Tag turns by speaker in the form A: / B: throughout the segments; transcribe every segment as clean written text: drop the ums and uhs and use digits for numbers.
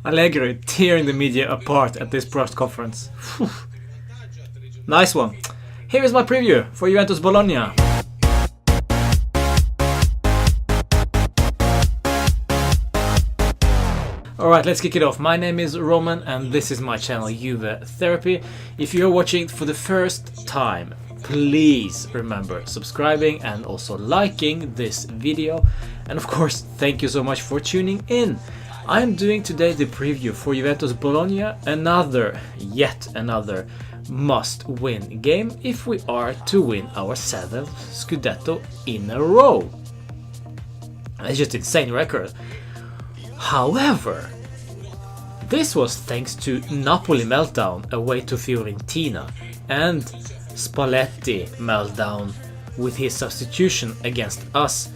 A: Allegri tearing the media apart at this press conference. Nice one. Here is my preview for Juventus Bologna. Alright, let's kick it off. My name is Roman and this is my channel Juve Therapy. If you're watching for the first time, please remember subscribing and also liking this video. And of course, thank you so much for tuning in. I am doing today the preview for Juventus Bologna, yet another must-win game if we are to win our 7th Scudetto in a row. It's just an insane record. However, this was thanks to Napoli meltdown away to Fiorentina and Spalletti meltdown with his substitution against us,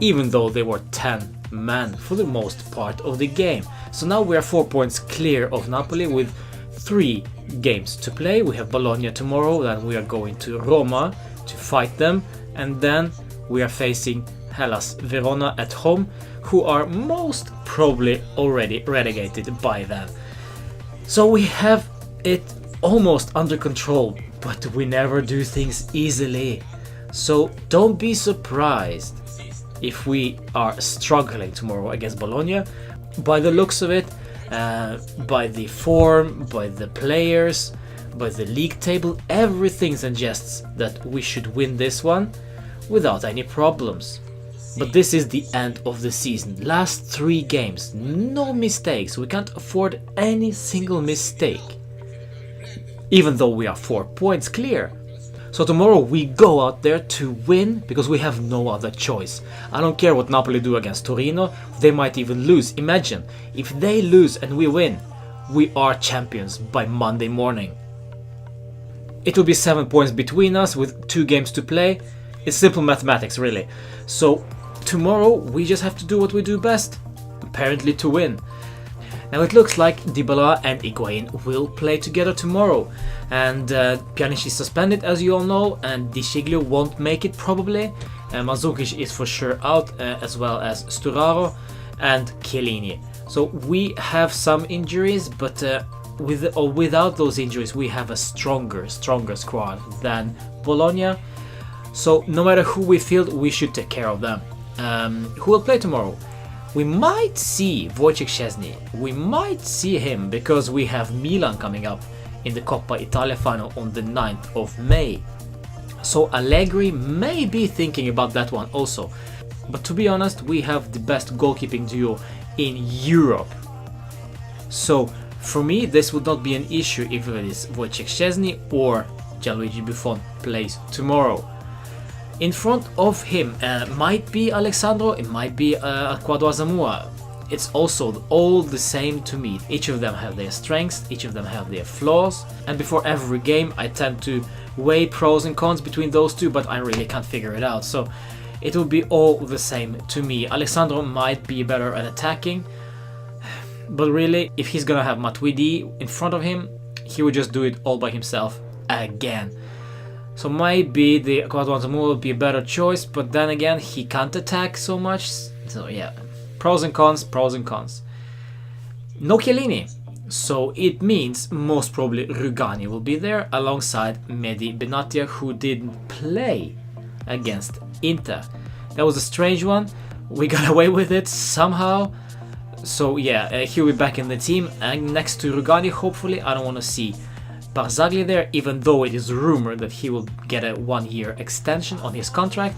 A: even though they were 10 men for the most part of the game. So now we are 4 points clear of Napoli with 3 games to play. We have Bologna tomorrow, then we are going to Roma to fight them, and then we are facing Hellas Verona at home, who are most probably already relegated by then. So we have it almost under control, but we never do things easily. So don't be surprised if we are struggling tomorrow against Bologna. By the looks of it, by the form, by the players, by the league table, everything suggests that we should win this one without any problems. But this is the end of the season. Last 3 games, no mistakes. We can't afford any single mistake, even though we are 4 points clear. So tomorrow we go out there to win because we have no other choice. I don't care what Napoli do against Torino, they might even lose. Imagine, if they lose and we win, we are champions by Monday morning. It will be 7 points between us with 2 games to play. It's simple mathematics, really. So tomorrow we just have to do what we do best, apparently to win. Now it looks like Dybala and Higuain will play together tomorrow, and Pjanic is suspended, as you all know, and Di Sciglio won't make it probably. Mandzukic is for sure out, as well as Sturaro and Chiellini. So we have some injuries, but with or without those injuries we have a stronger squad than Bologna. So no matter who we field, we should take care of them. Who will play tomorrow? We might see Wojciech Szczesny. We might see him because we have Milan coming up in the Coppa Italia final on the 9th of May. So Allegri may be thinking about that one also. But to be honest, we have the best goalkeeping duo in Europe. So for me, this would not be an issue if it is Wojciech Szczesny or Gianluigi Buffon plays tomorrow. In front of him might be Alexandro, it might be Quadro Zamora. It's also all the same to me. Each of them have their strengths, each of them have their flaws, and before every game I tend to weigh pros and cons between those two, but I really can't figure it out. So it will be all the same to me. Alexandro might be better at attacking, but really, if he's gonna have Matuidi in front of him, he would just do it all by himself again. So maybe the Quadro Zamora will be a better choice, but then again, he can't attack so much. So yeah, pros and cons, pros and cons. No Chiellini, so it means most probably Rugani will be there alongside Mehdi Benatia, who didn't play against Inter. That was a strange one. We got away with it somehow. So yeah, he'll be back in the team, and next to Rugani, hopefully. I don't want to see Barzagli there, even though it is rumored that he will get a 1-year extension on his contract.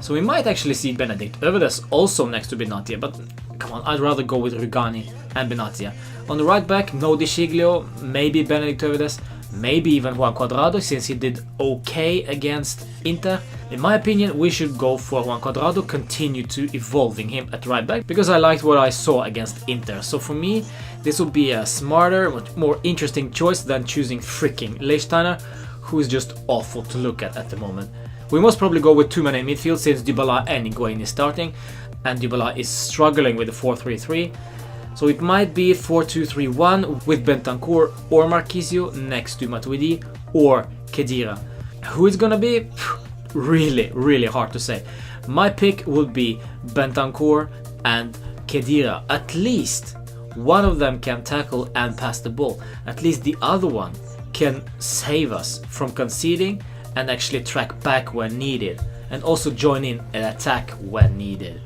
A: So we might actually see Benedict Övedes also next to Benatia, but come on, I'd rather go with Rugani and Benatia. On the right back, no Di Sciglio, maybe Benedict Övedes, maybe even Juan Cuadrado, since he did okay against Inter. In my opinion, we should go for Juan Cuadrado, continue to evolving him at right back, because I liked what I saw against Inter. So for me, this will be a smarter, much more interesting choice than choosing freaking Lichtsteiner, who is just awful to look at the moment. We must probably go with 2 men in midfield, since Dybala and Higuain is starting, and Dybala is struggling with the 4-3-3. So it might be 4-2-3-1 with Bentancur or Marchisio next to Matuidi or Khedira. Who it's gonna be? Really hard to say. My pick would be Bentancur and Khedira. At least one of them can tackle and pass the ball. At least the other one can save us from conceding and actually track back when needed, and also join in an attack when needed.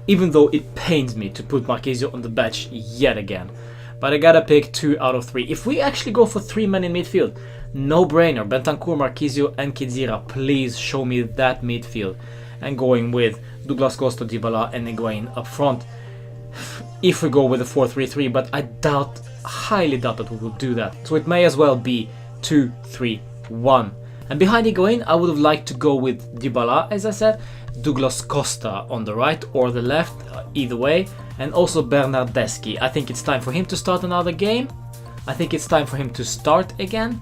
A: Even though it pains me to put Marchisio on the bench yet again. But I gotta pick 2 out of 3. If we actually go for 3 men in midfield, no brainer. Bentancur, Marchisio and Khedira, please show me that midfield. And going with Douglas Costa, Dybala and Higuain up front. If we go with a 4-3-3, but I highly doubt that we will do that. So it may as well be 2-3-1. And behind Higuain, I would have liked to go with Dybala, as I said, Douglas Costa on the right or the left, either way, and also Bernardeschi. I think it's time for him to start another game. I think it's time for him to start again.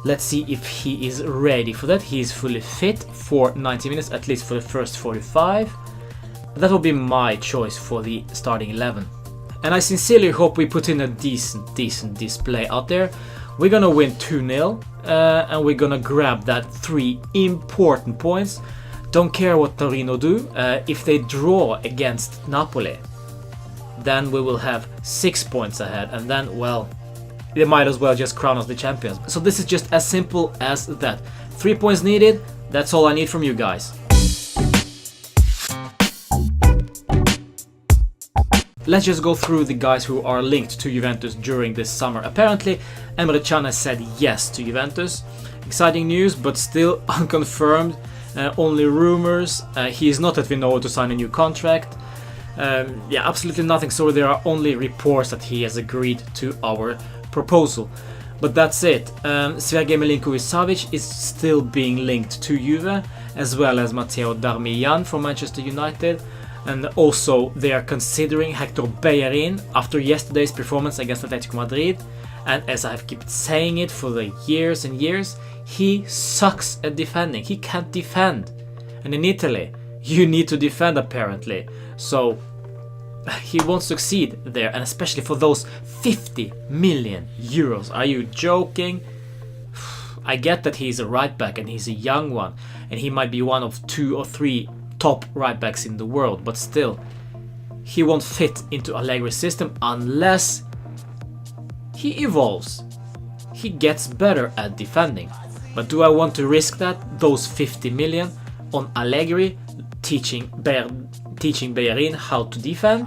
A: Let's see if he is ready for that. He is fully fit for 90 minutes, at least for the first 45. That will be my choice for the starting 11. And I sincerely hope we put in a decent display out there. We're gonna win 2-0 and we're gonna grab that 3 important points. Don't care what Torino do. If they draw against Napoli, then we will have 6 points ahead, and then, well, they might as well just crown us the champions. So this is just as simple as that. 3 points needed, that's all I need from you guys. Let's just go through the guys who are linked to Juventus during this summer. Apparently, Emre Can has said yes to Juventus. Exciting news, but still unconfirmed. Only rumors. He is not at Vinoa to sign a new contract. Yeah, absolutely nothing. So there are only reports that he has agreed to our proposal. But that's it. Sergej Milinkovic-Savic is still being linked to Juve, as well as Matteo Darmian from Manchester United. And also they are considering Hector Bellerin after yesterday's performance against Atletico Madrid. And as I've kept saying it for the years and years, he sucks at defending. He can't defend. And in Italy, you need to defend apparently. So he won't succeed there, and especially for those 50 million euros. Are you joking? I get that he's a right back and he's a young one, and he might be one of 2 or 3 top right backs in the world, but still, he won't fit into Allegri's system unless he evolves. He gets better at defending. But do I want to risk that? Those 50 million on Allegri teaching Bellerin how to defend?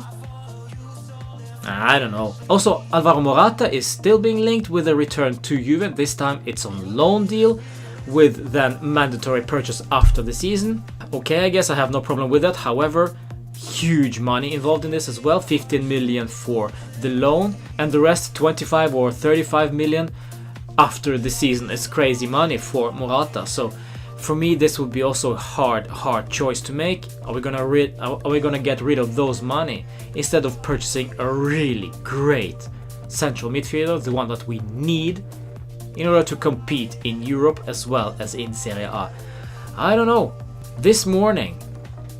A: I don't know. Also, Alvaro Morata is still being linked with a return to Juve. This time it's on loan deal with then mandatory purchase after the season. Okay, I guess I have no problem with that. However, huge money involved in this as well. 15 million for the loan and the rest 25 or 35 million after the season. Is crazy money for Morata. So for me, this would be also a hard choice to make. Are we gonna get rid of those money instead of purchasing a really great central midfielder, the one that we need in order to compete in Europe as well as in Serie A? I don't know. This morning,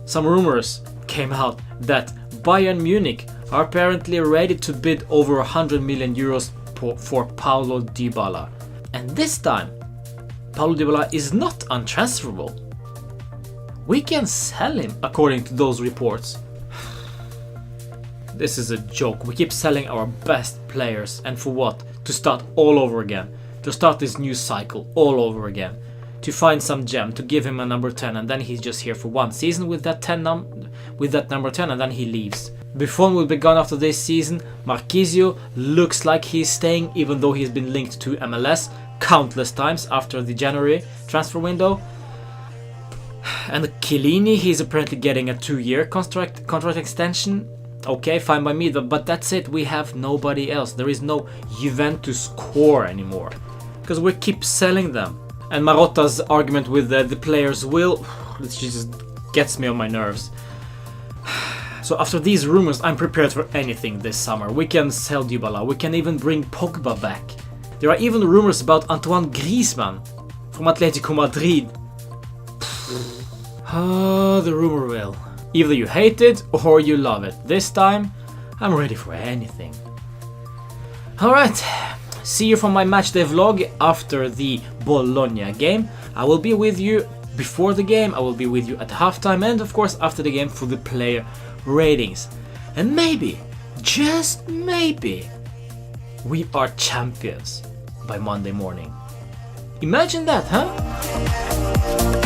A: some rumors came out that Bayern Munich are apparently ready to bid over 100 million euros for Paulo Dybala. And this time, Paulo Dybala is not untransferable. We can sell him according to those reports. This is a joke. We keep selling our best players, and for what? To start all over again. To start this new cycle all over again. To find some gem, to give him a number 10, and then he's just here for one season with that number 10, and then he leaves. Buffon will be gone after this season. Marchisio looks like he's staying, even though he's been linked to MLS countless times after the January transfer window. And Chiellini, he's apparently getting a 2-year contract extension. Okay, fine by me, but that's it. We have nobody else. There is no Juventus core anymore because we keep selling them. And Marotta's argument with the players will, it just gets me on my nerves. So after these rumors, I'm prepared for anything this summer. We can sell Dybala. We can even bring Pogba back. There are even rumors about Antoine Griezmann from Atletico Madrid. The rumor will. Either you hate it or you love it. This time, I'm ready for anything. Alright, see you from my matchday vlog after the Bologna game. I will be with you before the game, I will be with you at halftime, and of course after the game for the player ratings. And maybe, just maybe, we are champions by Monday morning. Imagine that, huh?